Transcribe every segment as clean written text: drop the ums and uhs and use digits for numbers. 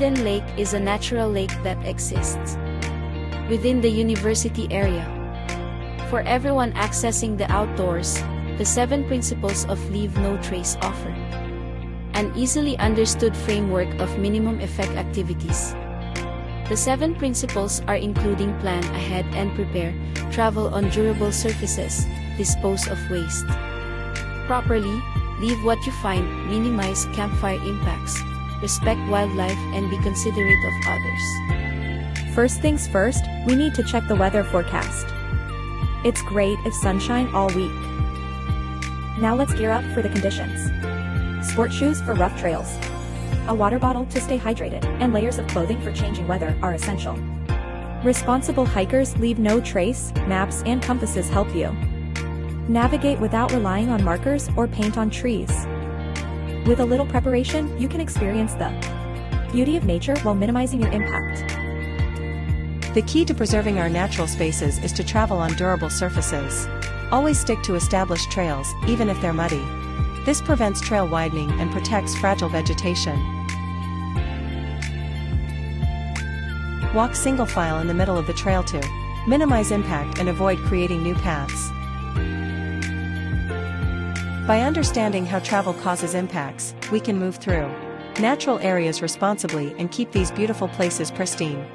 Hidden Lake is a natural lake that exists within the university area. For everyone accessing the outdoors, the 7 principles of Leave No Trace offer an easily understood framework of minimum effect activities. The 7 principles are including plan ahead and prepare, travel on durable surfaces, dispose of waste properly, leave what you find, minimize campfire impacts, respect wildlife and be considerate of others. First things first, we need to check the weather forecast. It's great if sunshine all week. Now let's gear up for the conditions. Sport shoes for rough trails, a water bottle to stay hydrated, and layers of clothing for changing weather are essential. Responsible hikers leave no trace, maps and compasses help you navigate without relying on markers or paint on trees. With a little preparation, you can experience the beauty of nature while minimizing your impact. The key to preserving our natural spaces is to travel on durable surfaces. Always stick to established trails, even if they're muddy. This prevents trail widening and protects fragile vegetation. Walk single file in the middle of the trail to minimize impact and avoid creating new paths. By understanding how travel causes impacts, we can move through natural areas responsibly and keep these beautiful places pristine.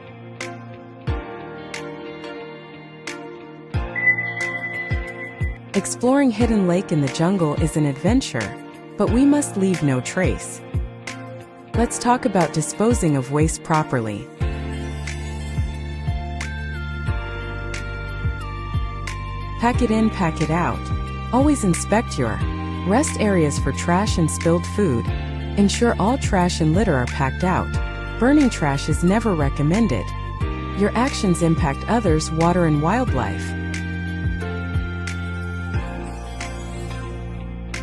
Exploring Hidden Lake in the jungle is an adventure, but we must leave no trace. Let's talk about disposing of waste properly. Pack it in, pack it out. Always inspect your rest areas for trash and spilled food. Ensure all trash and litter are packed out. Burning trash is never recommended. Your actions impact others, water and wildlife.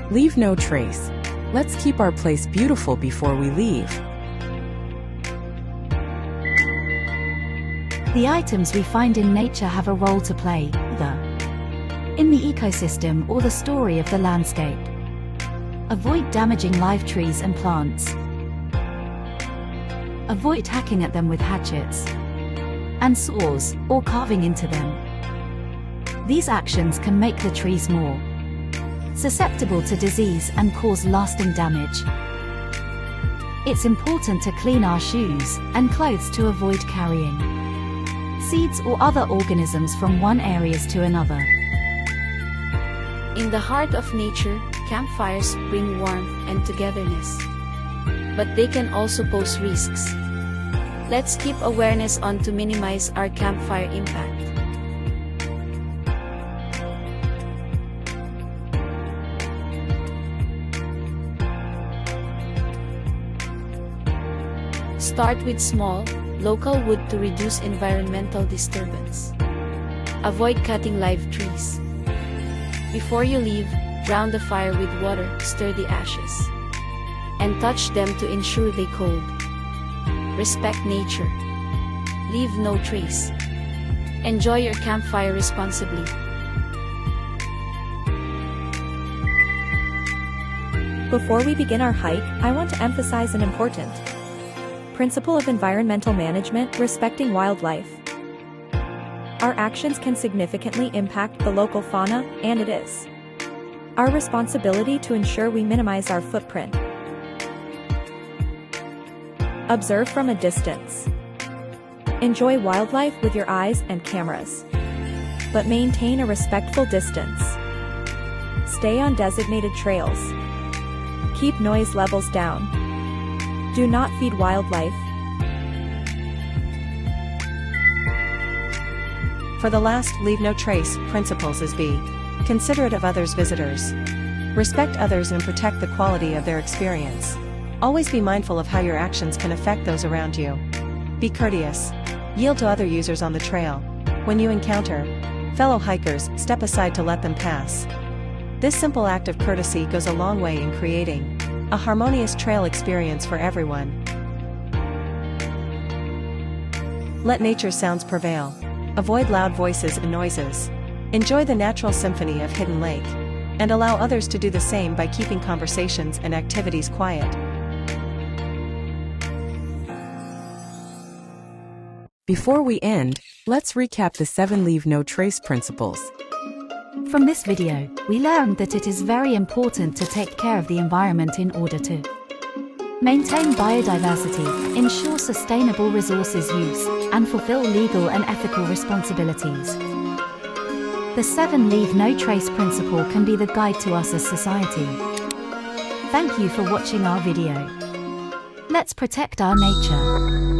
Leave no trace. Let's keep our place beautiful before we leave. The items we find in nature have a role to play, in the ecosystem or the story of the landscape. Avoid damaging live trees and plants. Avoid hacking at them with hatchets and saws, or carving into them. These actions can make the trees more susceptible to disease and cause lasting damage. It's important to clean our shoes and clothes to avoid carrying seeds or other organisms from one area to another. In the heart of nature, campfires bring warmth and togetherness. But they can also pose risks. Let's keep awareness on to minimize our campfire impact. Start with small, local wood to reduce environmental disturbance. Avoid cutting live trees. Before you leave, drown the fire with water, stir the ashes, and touch them to ensure they cold. Respect nature. Leave no trace. Enjoy your campfire responsibly. Before we begin our hike, I want to emphasize an important principle of environmental management: respecting wildlife. Our actions can significantly impact the local fauna, and it is our responsibility to ensure we minimize our footprint. Observe from a distance. Enjoy wildlife with your eyes and cameras, but maintain a respectful distance. Stay on designated trails. Keep noise levels down. Do not feed wildlife. For the last leave no trace principles is be considerate of others' visitors. Respect others and protect the quality of their experience. Always be mindful of how your actions can affect those around you. Be courteous. Yield to other users on the trail. When you encounter fellow hikers, step aside to let them pass. This simple act of courtesy goes a long way in creating a harmonious trail experience for everyone. Let nature's sounds prevail. Avoid loud voices and noises. Enjoy the natural symphony of Hidden Lake, and allow others to do the same by keeping conversations and activities quiet. Before we end, let's recap the 7 Leave No Trace principles. From this video, we learned that it is very important to take care of the environment in order to maintain biodiversity, ensure sustainable resources use, and fulfill legal and ethical responsibilities. The 7 Leave No Trace principle can be the guide to us as society. Thank you for watching our video. Let's protect our nature.